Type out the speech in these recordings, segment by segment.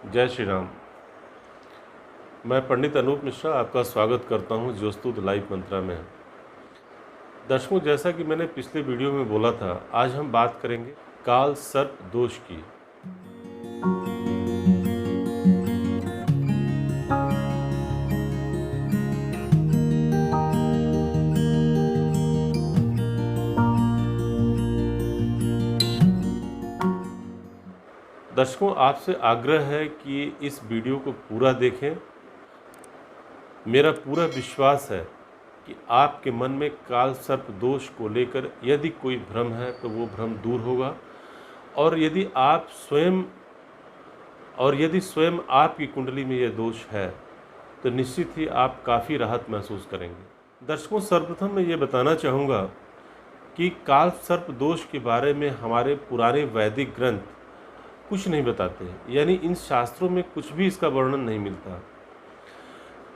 जय श्री राम। मैं पंडित अनूप मिश्रा आपका स्वागत करता हूं ज्योस्तुत लाइव मंत्रा में। दर्शकों, जैसा कि मैंने पिछले वीडियो में बोला था, आज हम बात करेंगे काल सर्प दोष की। दर्शकों, आपसे आग्रह है कि इस वीडियो को पूरा देखें। मेरा पूरा विश्वास है कि आपके मन में काल सर्प दोष को लेकर यदि कोई भ्रम है तो वो भ्रम दूर होगा, और यदि स्वयं आपकी कुंडली में यह दोष है तो निश्चित ही आप काफ़ी राहत महसूस करेंगे। दर्शकों, सर्वप्रथम मैं ये बताना चाहूँगा कि काल सर्प दोष के बारे में हमारे पुराने वैदिक ग्रंथ कुछ नहीं बताते हैं, यानी इन शास्त्रों में कुछ भी इसका वर्णन नहीं मिलता।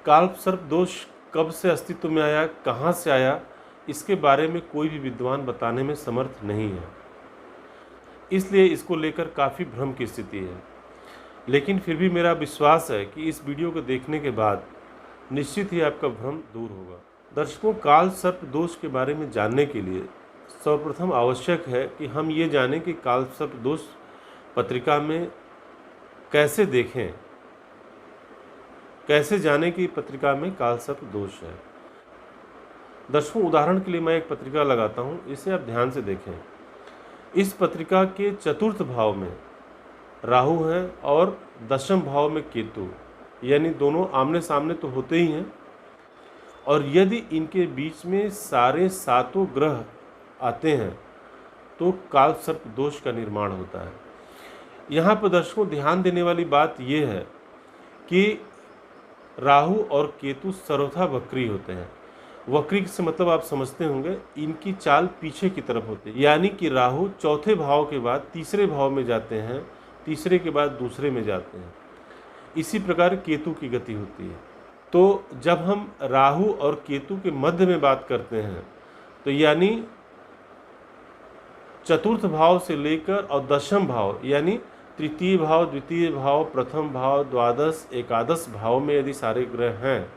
काल सर्प दोष कब से अस्तित्व में आया, कहाँ से आया, इसके बारे में कोई भी विद्वान बताने में समर्थ नहीं है। इसलिए इसको लेकर काफ़ी भ्रम की स्थिति है। लेकिन फिर भी मेरा विश्वास है कि इस वीडियो को देखने के बाद निश्चित ही आपका भ्रम दूर होगा। दर्शकों, काल सर्प दोष के बारे में जानने के लिए सर्वप्रथम आवश्यक है कि हम ये जानें कि काल सर्प दोष पत्रिका में कैसे देखें, कैसे जानें कि पत्रिका में काल सर्प दोष है। दर्शकों, उदाहरण के लिए मैं एक पत्रिका लगाता हूं, इसे आप ध्यान से देखें। इस पत्रिका के चतुर्थ भाव में राहु है और दशम भाव में केतु, यानी दोनों आमने सामने तो होते ही हैं, और यदि इनके बीच में सारे सातों ग्रह आते हैं तो काल सर्प दोष का निर्माण होता है। यहाँ पर दर्शकों ध्यान देने वाली बात यह है कि राहु और केतु सर्वथा वक्री होते हैं। वक्री से मतलब आप समझते होंगे, इनकी चाल पीछे की तरफ होती है, यानी कि राहु चौथे भाव के बाद तीसरे भाव में जाते हैं, तीसरे के बाद दूसरे में जाते हैं। इसी प्रकार केतु की गति होती है। तो जब हम राहु और केतु के मध्य में बात करते हैं तो यानी चतुर्थ भाव से लेकर और दशम भाव, यानी तृतीय भाव, द्वितीय भाव, प्रथम भाव, द्वादश, एकादश भाव में यदि सारे ग्रह हैं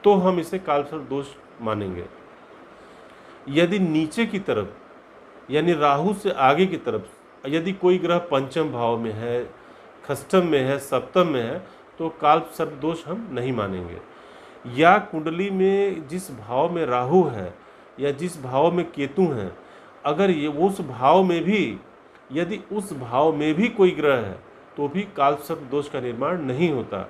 तो हम इसे काल सर्प दोष मानेंगे। यदि नीचे की तरफ, यानी राहु से आगे की तरफ यदि कोई ग्रह पंचम भाव में है, षष्ठम में है, सप्तम में है, तो काल सर्प दोष हम नहीं मानेंगे। या कुंडली में जिस भाव में राहु है या जिस भाव में केतु हैं, अगर ये उस भाव में भी, यदि उस भाव में भी कोई ग्रह है तो भी काल सर्प दोष का निर्माण नहीं होता,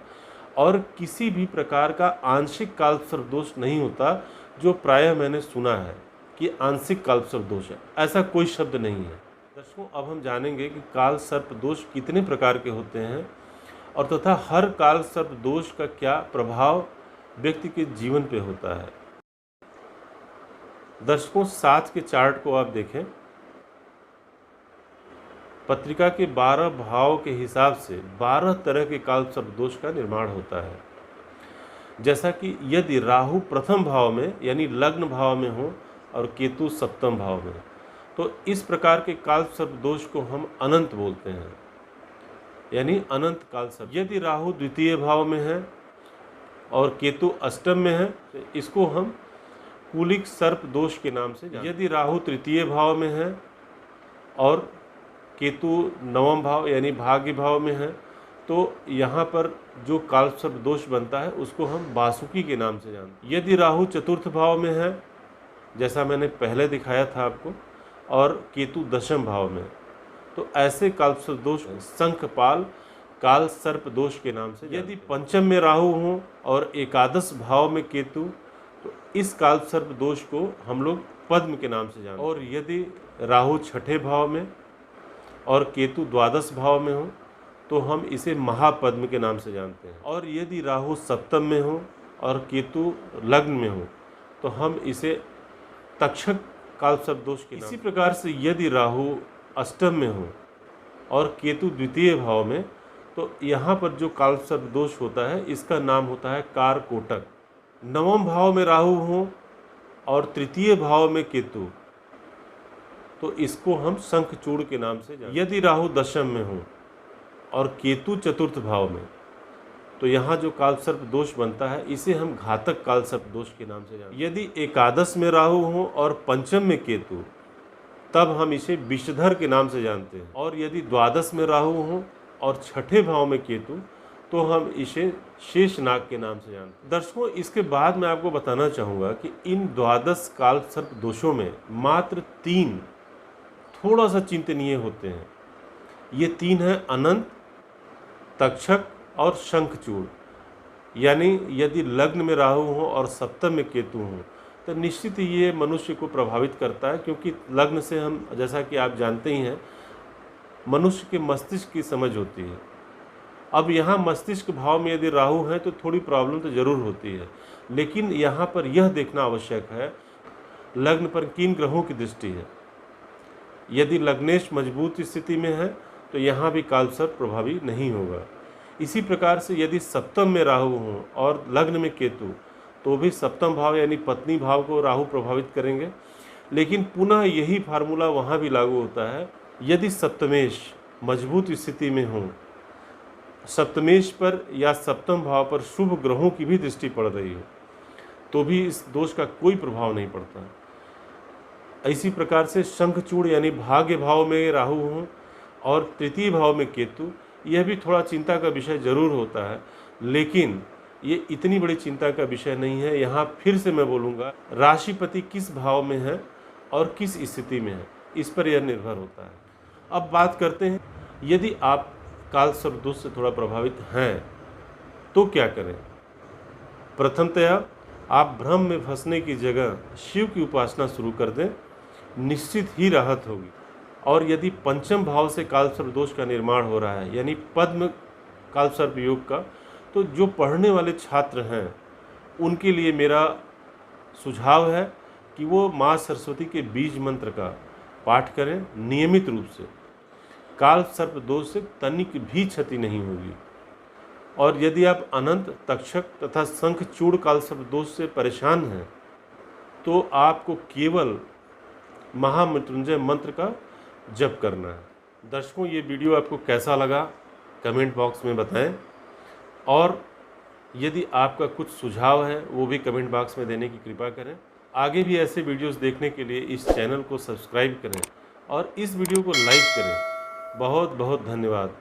और किसी भी प्रकार का आंशिक काल सर्प दोष नहीं होता, जो प्रायः मैंने सुना है कि आंशिक काल सर्प दोष है। ऐसा कोई शब्द नहीं है। दर्शकों, अब हम जानेंगे कि काल सर्प दोष कितने प्रकार के होते हैं और तथा हर काल सर्प दोष का क्या प्रभाव व्यक्ति के जीवन पे होता है। दर्शकों, 7 के चार्ट को आप देखें। पत्रिका के 12 भाव के हिसाब से 12 तरह के काल सर्प दोष का निर्माण होता है। जैसा कि यदि राहु प्रथम भाव में यानी लग्न भाव में हो और केतु सप्तम भाव में, तो इस प्रकार के काल सर्प दोष को हम अनंत बोलते हैं, यानी अनंत काल सर्प। यदि राहु द्वितीय भाव में है और केतु अष्टम में है तो इसको हम कुलिक सर्प दोष के नाम से जानते हैं। यदि राहु तृतीय भाव में है और केतु नवम भाव यानी भाग्य भाव में है, तो यहाँ पर जो काल सर्प दोष बनता है उसको हम वासुकी के नाम से जानते हैं। यदि राहु चतुर्थ भाव में है, जैसा मैंने पहले दिखाया था आपको, और केतु दशम भाव में, तो ऐसे काल सर्प दोष शंखपाल काल सर्प दोष के नाम से। यदि पंचम में राहु हो और एकादश भाव में केतु, तो इस काल सर्प दोष को हम लोग पद्म के नाम से जानते हैं। और यदि राहु छठे भाव में और केतु द्वादश भाव में हो तो हम इसे महापद्म के नाम से जानते हैं। और यदि राहु सप्तम में हो और केतु लग्न में हो तो हम इसे तक्षक काल सर्प दोष के नाम। इसी प्रकार से यदि राहु अष्टम में हो और केतु द्वितीय भाव में, तो यहाँ पर जो काल सर्प दोष होता है इसका नाम होता है कार कोटक। नवम भाव में राहु हो और तृतीय भाव में केतु, तो इसको हम शंखचूड़ के नाम से जानते हैं। यदि राहु दशम में हो और केतु चतुर्थ भाव में, तो यहाँ जो कालसर्प दोष बनता है इसे हम घातक कालसर्प दोष के नाम से जानते हैं। यदि एकादश में राहु हो और पंचम में केतु, तब हम इसे विषधर के नाम से जानते हैं। और यदि द्वादश में राहु हो और छठे भाव में केतु, तो हम इसे शेषनाग के नाम से जानते हैं। दर्शकों, इसके बाद मैं आपको बताना चाहूँगा कि इन द्वादश कालसर्प दोषों में मात्र 3 थोड़ा सा चिंतनीय होते हैं। ये 3 हैं अनंत, तक्षक और शंखचूड़। यानी यदि लग्न में राहु हो और सप्तम में केतु हो, तो निश्चित ही ये मनुष्य को प्रभावित करता है, क्योंकि लग्न से हम, जैसा कि आप जानते ही हैं, मनुष्य के मस्तिष्क की समझ होती है। अब यहाँ मस्तिष्क भाव में यदि राहु है तो थोड़ी प्रॉब्लम तो ज़रूर होती है, लेकिन यहाँ पर यह देखना आवश्यक है लग्न पर किन ग्रहों की दृष्टि है। यदि लग्नेश मजबूत स्थिति में है तो यहाँ भी कालसर्प प्रभावी नहीं होगा। इसी प्रकार से यदि सप्तम में राहु हो और लग्न में केतु, तो भी सप्तम भाव यानी पत्नी भाव को राहु प्रभावित करेंगे। लेकिन पुनः यही फार्मूला वहाँ भी लागू होता है। यदि सप्तमेश मजबूत स्थिति में हो, सप्तमेश पर या सप्तम भाव पर शुभ ग्रहों की भी दृष्टि पड़ रही हो, तो भी इस दोष का कोई प्रभाव नहीं पड़ता। इसी प्रकार से शंखचूड़ यानी भाग्य भाव में राहु हो और तृतीय भाव में केतु, यह भी थोड़ा चिंता का विषय जरूर होता है, लेकिन ये इतनी बड़ी चिंता का विषय नहीं है। यहाँ फिर से मैं बोलूँगा, राशिपति किस भाव में है और किस स्थिति में है, इस पर यह निर्भर होता है। अब बात करते हैं, यदि आप कालसर्प दोष से थोड़ा प्रभावित हैं तो क्या करें। प्रथमतया आप भ्रम में फंसने की जगह शिव की उपासना शुरू कर दें, निश्चित ही राहत होगी। और यदि पंचम भाव से कालसर्प दोष का निर्माण हो रहा है, यानी पद्म कालसर्प योग का, तो जो पढ़ने वाले छात्र हैं उनके लिए मेरा सुझाव है कि वो माँ सरस्वती के बीज मंत्र का पाठ करें नियमित रूप से। कालसर्प दोष से तनिक भी क्षति नहीं होगी। और यदि आप अनंत, तक्षक तथा शंखचूड़ कालसर्प दोष से परेशान हैं, तो आपको केवल महामृत्युंजय मंत्र का जप करना है। दर्शकों, ये वीडियो आपको कैसा लगा कमेंट बॉक्स में बताएं, और यदि आपका कुछ सुझाव है वो भी कमेंट बॉक्स में देने की कृपा करें। आगे भी ऐसे वीडियोस देखने के लिए इस चैनल को सब्सक्राइब करें और इस वीडियो को लाइक करें। बहुत बहुत धन्यवाद।